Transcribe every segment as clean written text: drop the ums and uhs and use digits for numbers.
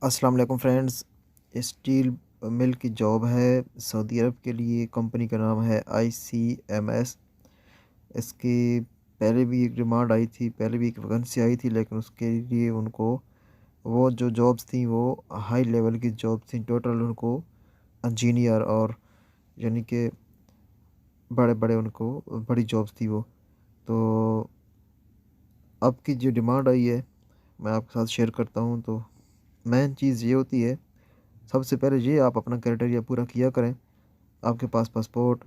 السلام علیکم friends, steel مل کی جاب ہے سعودی عرب کے لیے۔ کمپنی کا نام ہے ICMS۔ اس کی پہلے بھی ایک ڈیمانڈ آئی تھی، پہلے بھی ایک ویکنسی آئی تھی، لیکن اس کے لیے ان کو وہ جو جابس تھیں وہ ہائی لیول کی جابس تھیں۔ ٹوٹل ان کو انجینئر اور یعنی کہ بڑے بڑے ان کو بڑی جابس تھی وہ۔ تو اب کی جو ڈیمانڈ آئی ہے میں آپ کے ساتھ شیئر کرتا ہوں۔ تو مین چیز یہ ہوتی ہے، سب سے پہلے یہ آپ اپنا کرائٹیریا پورا کیا کریں۔ آپ کے پاس پاسپورٹ،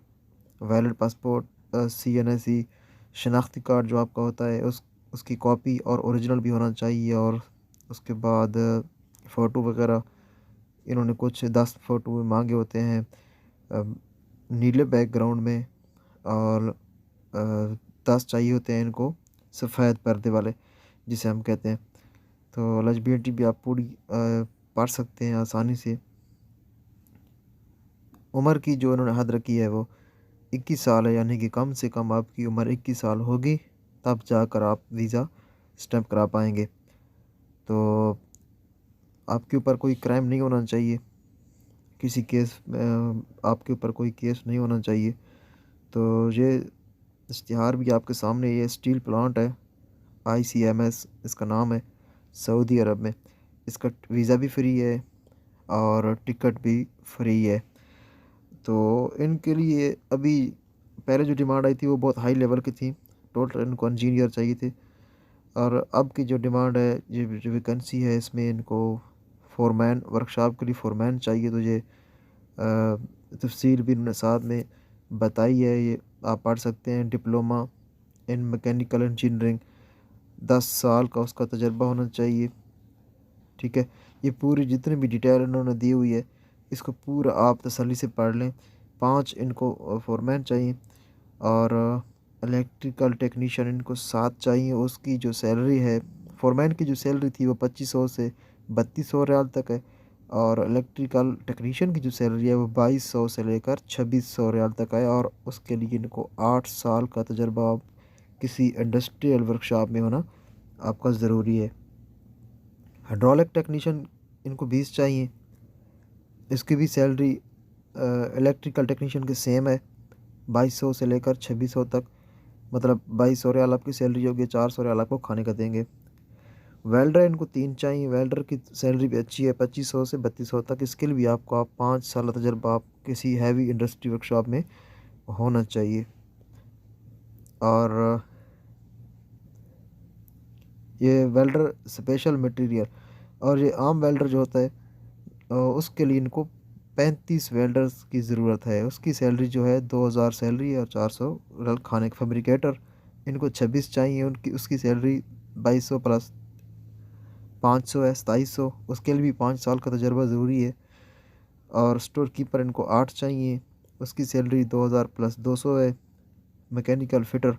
ویلڈ پاسپورٹ، CNSE شناختی کارڈ جو آپ کا ہوتا ہے اس کی کاپی اور اوریجنل بھی ہونا چاہیے، اور اس کے بعد فوٹو وغیرہ انہوں نے کچھ 10 فوٹو مانگے ہوتے ہیں نیلے بیک گراؤنڈ میں، اور 10 چاہیے ہوتے ہیں ان کو سفید پردے والے جسے ہم کہتے ہیں۔ تو ایلیجبلٹی بھی آپ پوری پڑھ سکتے ہیں آسانی سے۔ عمر کی جو انہوں نے حد رکھی ہے وہ 21 سال ہے، یعنی کہ کم سے کم آپ کی عمر 21 سال ہوگی تب جا کر آپ ویزا سٹیمپ کرا پائیں گے۔ تو آپ کے اوپر کوئی کرائم نہیں ہونا چاہیے، کسی کیس آپ کے اوپر کوئی کیس نہیں ہونا چاہیے۔ تو یہ اشتہار بھی آپ کے سامنے، یہ اسٹیل پلانٹ ہے ICMS اس کا نام ہے سعودی عرب میں۔ اس کا ویزا بھی فری ہے اور ٹکٹ بھی فری ہے۔ تو ان کے لیے ابھی پہلے جو ڈیمانڈ آئی تھی وہ بہت ہائی لیول کی تھی، ٹوٹل ان کو انجینئر چاہیے تھے، اور اب کی جو ڈیمانڈ ہے، یہ جو ویکنسی ہے اس میں ان کو فورمین، ورکشاپ کے لیے فورمین چاہیے۔ تو یہ تفصیل بھی انہوں نے ساتھ میں بتائی ہے، یہ آپ پڑھ سکتے ہیں۔ ڈپلومہ ان میکینیکل انجینئرنگ، 10 سال کا اس کا تجربہ ہونا چاہیے، ٹھیک ہے۔ یہ پوری جتنی بھی ڈیٹیل انہوں نے دی ہوئی ہے اس کو پورا آپ تسلی سے پڑھ لیں۔ 5 ان کو فورمین چاہیے، اور الیکٹریکل ٹیکنیشین ان کو 7 چاہیے۔ اس کی جو سیلری ہے، فورمین کی جو سیلری تھی وہ 2500 سے 3200 ریال تک ہے، اور الیکٹریکل ٹیکنیشین کی جو سیلری ہے وہ 2200 سے لے کر 2600 ریال تک ہے، اور اس کے لیے ان کو 8 سال کا تجربہ کسی انڈسٹریل ورکشاپ میں ہونا آپ کا ضروری ہے۔ ہائیڈرولک ٹیکنیشین ان کو 20 چاہیے، اس کی بھی سیلری الیکٹریکل ٹیکنیشین کے سیم ہے، 2200 سے لے کر 2600 تک، مطلب 2200 ریال آپ کی سیلری ہوگی، 400 ریال آپ کو کھانے کا دیں گے۔ ویلڈر ان کو 3 چاہیے، ویلڈر کی سیلری بھی اچھی ہے، 2500 سے 3200 تک۔ اس کے لیے بھی آپ کو 5 سال تجربہ آپ کسی ہیوی انڈسٹری ورکشاپ میں ہونا چاہیے۔ اور یہ ویلڈر اسپیشل مٹیریل، اور یہ عام ویلڈر جو ہوتا ہے اس کے لیے ان کو 35 ویلڈرز کی ضرورت ہے۔ اس کی سیلری جو ہے 2000 سیلری ہے اور 400 ریال کھانے کا۔ فیبریکیٹر ان کو 26 چاہیے، اس کی سیلری 2200 پلس 500 ہے، 2700۔ اس کے لیے بھی 5 سال کا تجربہ ضروری ہے۔ اور اسٹور کیپر ان کو 8 چاہیے، اس کی سیلری 2000 پلس 200 ہے۔ میکینیکل فٹر،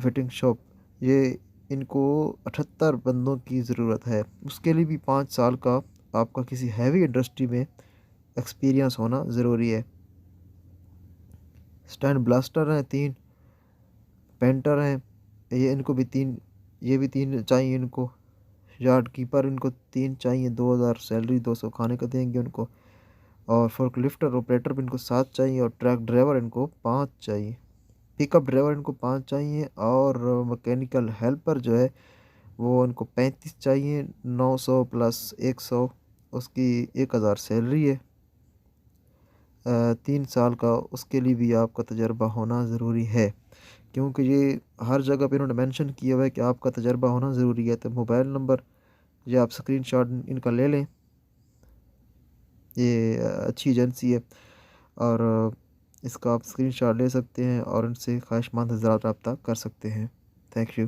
فٹنگ شاپ، یہ ان کو 78 بندوں کی ضرورت ہے، اس کے لیے بھی 5 سال کا آپ کا کسی ہیوی انڈسٹری میں ایکسپیرینس ہونا ضروری ہے۔ سٹینڈ بلاسٹر ہیں 3، پینٹر ہیں یہ ان کو بھی 3، یہ بھی 3 چاہیے ان کو۔ یارڈ کیپر ان کو 3 چاہیے، 2000 سیلری، 200 کھانے کا دیں گے ان کو۔ اور فورک لفٹر آپریٹر بھی ان کو 7 چاہیے، اور ٹرک ڈرائیور ان کو 5 چاہیے۔ پک اپ ڈرائیور ان کو 5 چاہیے، اور مکینیکل ہیلپر جو ہے وہ ان کو 35 چاہیے، 900 پلس 100، اس کی 1000 سیلری ہے، 3 سال کا۔ اس کے لیے بھی آپ کا تجربہ ہونا ضروری ہے، کیونکہ یہ ہر جگہ پہ انہوں نے مینشن کیا ہوا ہے کہ آپ کا تجربہ ہونا ضروری ہے۔ تو موبائل نمبر یہ آپ اسکرین شاٹ ان کا لے لیں، یہ اچھی ایجنسی ہے، اور اس کا آپ اسکرین شاٹ لے سکتے ہیں اور ان سے خواہش مند حضرات رابطہ کر سکتے ہیں۔ Thank you.